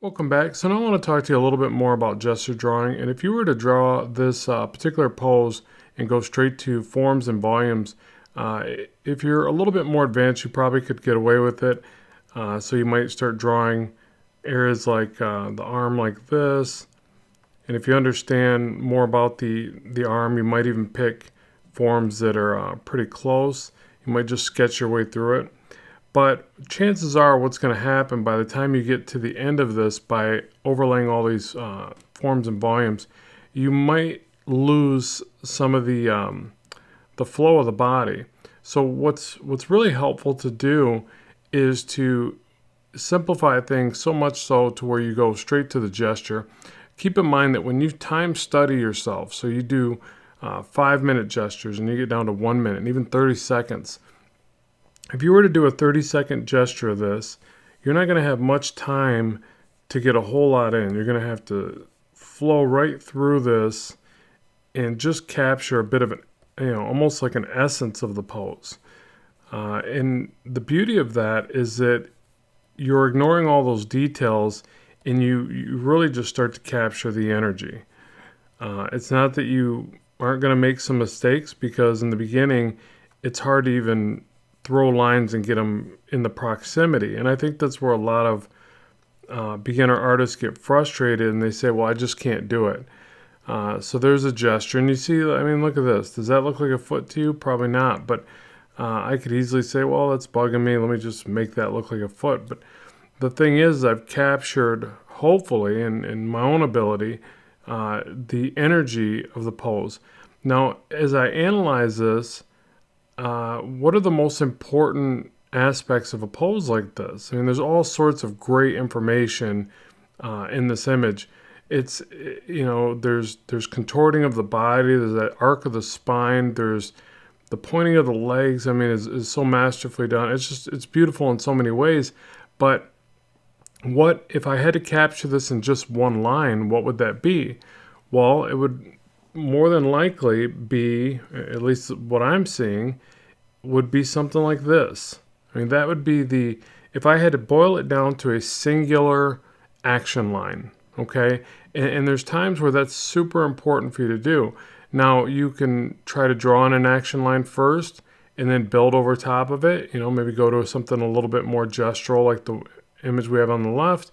Welcome back. So now I want to talk to you a little bit more about gesture drawing. And if you were to draw this particular pose and go straight to forms and volumes, uh, if you're a little bit more advanced, you probably could get away with it. So you might start drawing areas like the arm like this. And if you understand more about the arm, you might even pick forms that are pretty close. You might just sketch your way through it. But chances are what's going to happen by the time you get to the end of this, by overlaying all these forms and volumes, you might lose some of the flow of the body. So what's really helpful to do is to simplify things so much so to where you go straight to the gesture. Keep in mind that when you time study yourself, so you do 5-minute gestures and you get down to 1 minute and even 30 seconds, if you were to do a 30-second gesture of this, you're not going to have much time to get a whole lot in. You're going to have to flow right through this and just capture a bit of almost like an essence of the pose. And the beauty of that is that you're ignoring all those details and you really just start to capture the energy. It's not that you aren't going to make some mistakes, because in the beginning, it's hard to even throw lines and get them in the proximity. And I think that's where a lot of beginner artists get frustrated and they say, well, I just can't do it. So there's a gesture and you see, I mean, look at this. Does that look like a foot to you? Probably not. But I could easily say, well, that's bugging me. Let me just make that look like a foot. But the thing is, I've captured, hopefully, in my own ability, the energy of the pose. Now, as I analyze this, what are the most important aspects of a pose like this? I mean, there's all sorts of great information in this image. It's, there's contorting of the body, there's that arc of the spine, there's the pointing of the legs. I mean, is so masterfully done. It's beautiful in so many ways. But what if I had to capture this in just one line? What would that be? Well, it would more than likely be, at least what I'm seeing, would be something like this. I mean, that would be if I had to boil it down to a singular action line, okay? And there's times where that's super important for you to do. Now, you can try to draw on an action line first and then build over top of it. Maybe go to something a little bit more gestural like the image we have on the left,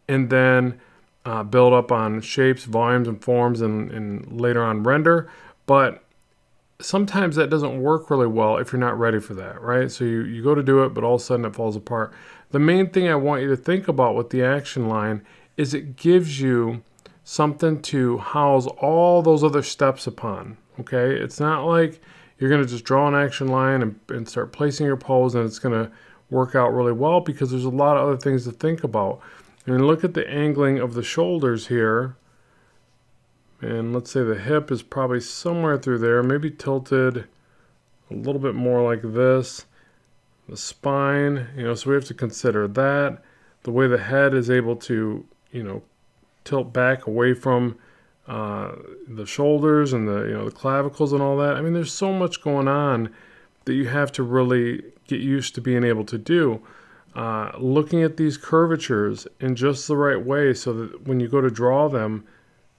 and then build up on shapes, volumes, and forms, and later on render. But sometimes that doesn't work really well if you're not ready for that, right? So you go to do it, but all of a sudden it falls apart. The main thing I want you to think about with the action line is it gives you something to house all those other steps upon, okay? It's not like you're going to just draw an action line and start placing your pose and it's going to work out really well, because there's a lot of other things to think about. And look at the angling of the shoulders here. And let's say the hip is probably somewhere through there, maybe tilted a little bit more like this. The spine, so we have to consider that. The way the head is able to, tilt back away from the shoulders and the clavicles and all that. I mean, there's so much going on that you have to really get used to being able to do. Looking at these curvatures in just the right way so that when you go to draw them,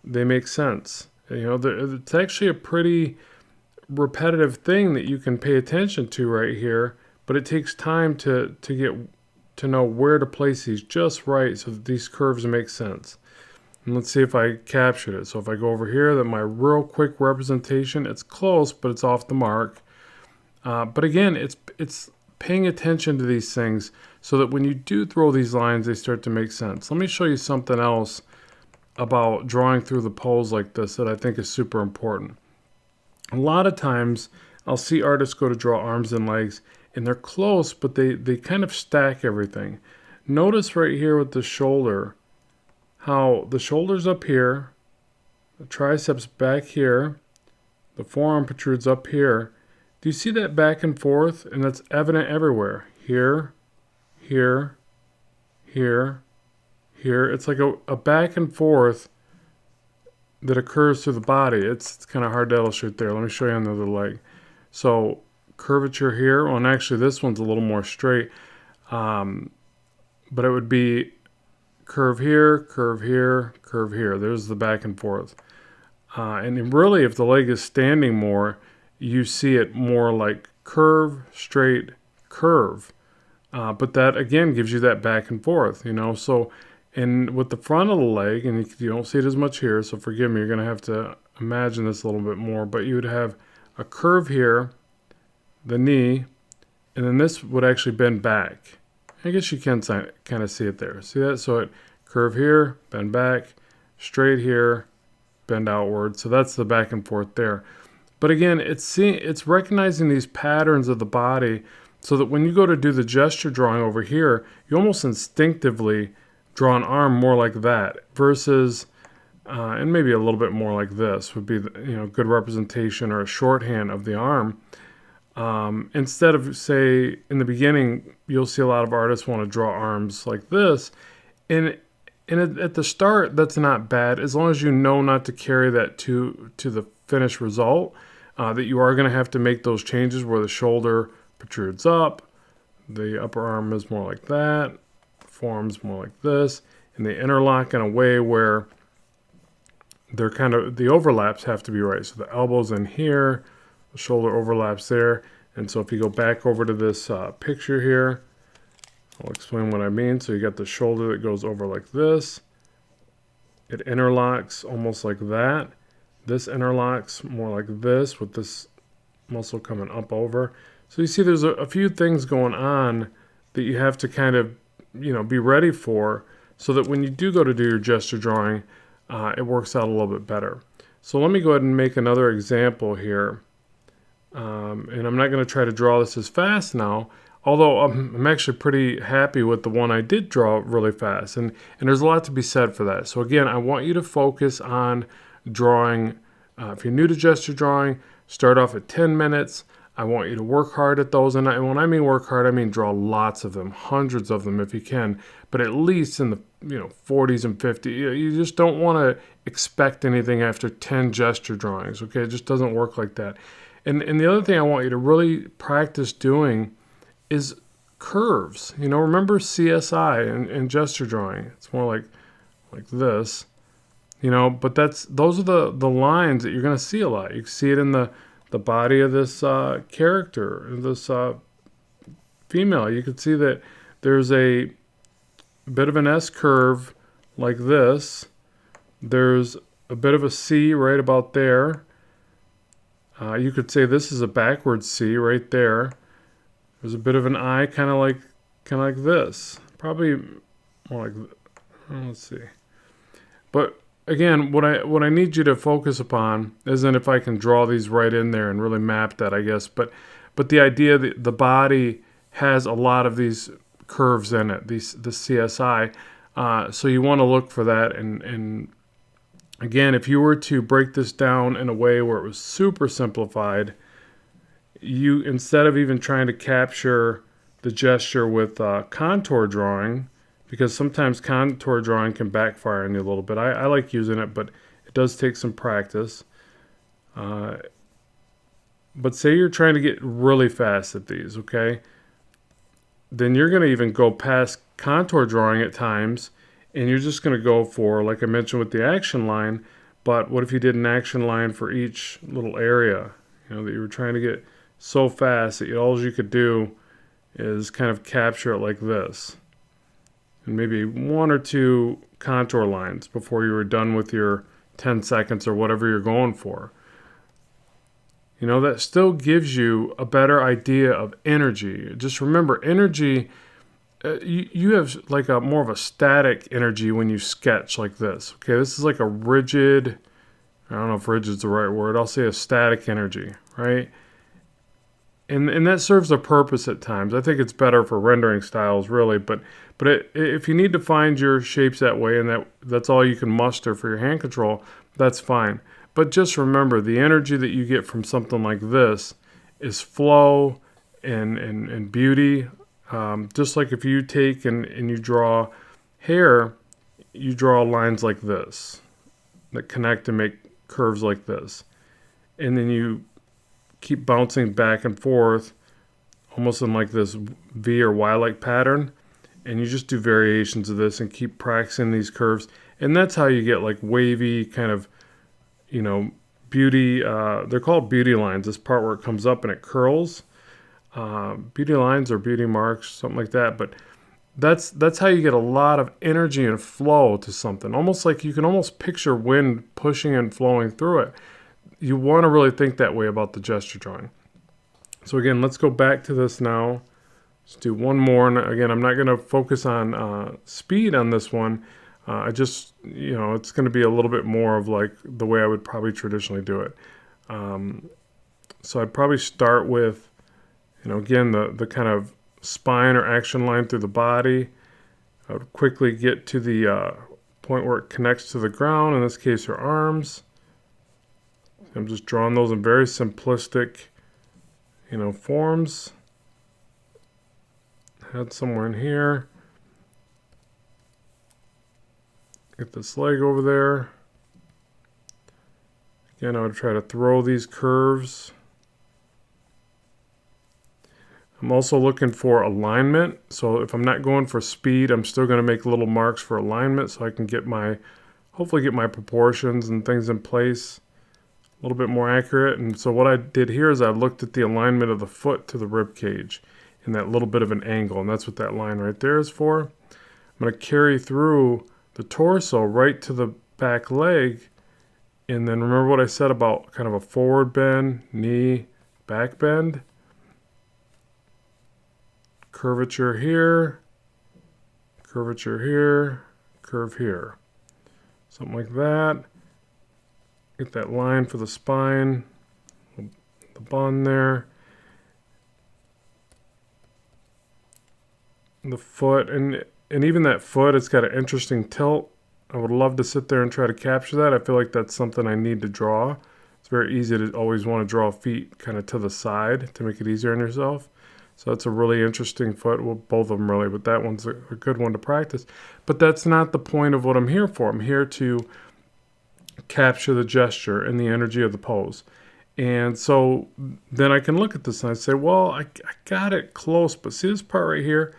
they make sense. It's actually a pretty repetitive thing that you can pay attention to right here, but it takes time to get to know where to place these just right so that these curves make sense. And let's see if I captured it. So if I go over here, that my real quick representation, it's close, but it's off the mark. But again, it's paying attention to these things so that when you do throw these lines, they start to make sense. Let me show you something else about drawing through the pose like this that I think is super important. A lot of times I'll see artists go to draw arms and legs and they're close, but they kind of stack everything. Notice right here with the shoulder, how the shoulder's up here, the triceps back here, the forearm protrudes up here. Do you see that back and forth? And that's evident everywhere. Here, here, here, here. It's like a back and forth that occurs through the body. It's kind of hard to illustrate there. Let me show you on the other leg. So curvature here. Well, and actually this one's a little more straight. But it would be curve here, curve here, curve here. There's the back and forth. And really, if the leg is standing more, you see it more like curve, straight, curve. But that, again, gives you that back and forth, you know. So, and with the front of the leg, and you don't see it as much here, so forgive me, you're going to have to imagine this a little bit more. But you would have a curve here, the knee, and then this would actually bend back. I guess you can kind of see it there. See that? So it curve here, bend back, straight here, bend outward. So that's the back and forth there. But again, it's recognizing these patterns of the body so that when you go to do the gesture drawing over here, you almost instinctively draw an arm more like that versus, and maybe a little bit more like this would be, good representation or a shorthand of the arm. Instead of, say, in the beginning, you'll see a lot of artists want to draw arms like this. And at the start, that's not bad, as long as you know not to carry that to the finished result, that you are going to have to make those changes where the shoulder protrudes up, the upper arm is more like that, forearm's more like this, and they interlock in a way where they're the overlaps have to be right. So the elbow's in here, the shoulder overlaps there. And so if you go back over to this picture here, I'll explain what I mean. So you got the shoulder that goes over like this. It interlocks almost like that. This interlocks more like this with this muscle coming up over. So you see there's a few things going on that you have to kind of, be ready for so that when you do go to do your gesture drawing, it works out a little bit better. So let me go ahead and make another example here. And I'm not going to try to draw this as fast now, although I'm actually pretty happy with the one I did draw really fast. And there's a lot to be said for that. So again, I want you to focus on drawing. If you're new to gesture drawing, start off at 10 minutes. I want you to work hard at those. And when I mean work hard, I mean draw lots of them, hundreds of them if you can, but at least in the 40s and 50s. You just don't want to expect anything after 10 gesture drawings, okay? It just doesn't work like that. And the other thing I want you to really practice doing is curves. Remember CSI and gesture drawing. It's more like this, but those are the lines that you're going to see a lot. You can see it in the body of this character, this female. You can see that there's a bit of an S curve like this. There's a bit of a C right about there. You could say this is a backwards C right there. There's a bit of an I, kind of like this. Probably more like, let's see. But again, what I need you to focus upon isn't if I can draw these right in there and really map that, I guess. But the idea that the body has a lot of these curves in it, the CSI. So you want to look for that. And again, if you were to break this down in a way where it was super simplified, you, instead of even trying to capture the gesture with contour drawing, because sometimes contour drawing can backfire on you a little bit. I like using it, but it does take some practice. But say you're trying to get really fast at these, okay? Then you're going to even go past contour drawing at times, and you're just going to go for, like I mentioned with the action line, but what if you did an action line for each little area, that you were trying to get so fast that all you could do is kind of capture it like this. And maybe one or two contour lines before you were done with your 10 seconds or whatever you're going for. That still gives you a better idea of energy. Just remember, energy, you have like a more of a static energy when you sketch like this. Okay, this is like a rigid, I don't know if rigid is the right word, I'll say a static energy, right? And that serves a purpose at times. I think it's better for rendering styles, really. But if you need to find your shapes that way, and that's all you can muster for your hand control, that's fine. But just remember, the energy that you get from something like this is flow and beauty. Just like if you take and you draw hair, you draw lines like this that connect and make curves like this. And then you keep bouncing back and forth almost in like this V or Y-like pattern, and you just do variations of this and keep practicing these curves. And that's how you get like wavy kind of, you know, beauty. They're called beauty lines. This part where it comes up and it curls. Beauty lines or beauty marks, something like that. But that's how you get a lot of energy and flow to something. Almost like you can almost picture wind pushing and flowing through it. You want to really think that way about the gesture drawing. So again, let's go back to this now. Let's do one more. And again, I'm not going to focus on speed on this one. I just, you know, it's going to be a little bit more of like the way I would probably traditionally do it. So I'd probably start with, you know, again, the kind of spine or action line through the body. I would quickly get to the point where it connects to the ground, in this case, your arms. I'm just drawing those in very simplistic, you know, forms. Head somewhere in here. Get this leg over there. Again, I would try to throw these curves. I'm also looking for alignment. So if I'm not going for speed, I'm still going to make little marks for alignment so I can get my, hopefully get my proportions and things in place a little bit more accurate. And so what I did here is I looked at the alignment of the foot to the rib cage in that little bit of an angle, and that's what that line right there is for. I'm going to carry through the torso right to the back leg, and then remember what I said about kind of a forward bend, knee, back bend, curvature here, curve here, something like that. Get that line for the spine, the bun there. The foot, and even that foot, it's got an interesting tilt. I would love to sit there and try to capture that. I feel like that's something I need to draw. It's very easy to always want to draw feet kind of to the side to make it easier on yourself. So that's a really interesting foot. Well, both of them really, but that one's a good one to practice. But that's not the point of what I'm here for. I'm here to capture the gesture and the energy of the pose. And so then I can look at this and I say, well, I got it close, but see this part right here?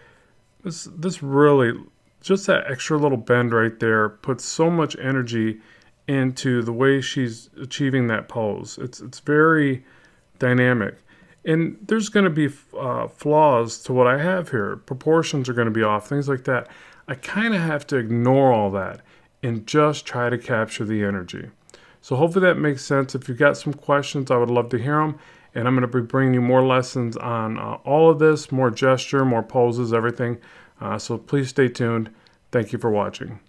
This really, just that extra little bend right there puts so much energy into the way she's achieving that pose. It's very dynamic. And there's going to be flaws to what I have here. Proportions are going to be off, things like that. I kind of have to ignore all that and just try to capture the energy. So hopefully that makes sense. If you've got some questions, I would love to hear them. And I'm going to be bringing you more lessons on all of this, more gesture, more poses, everything. So please stay tuned. Thank you for watching.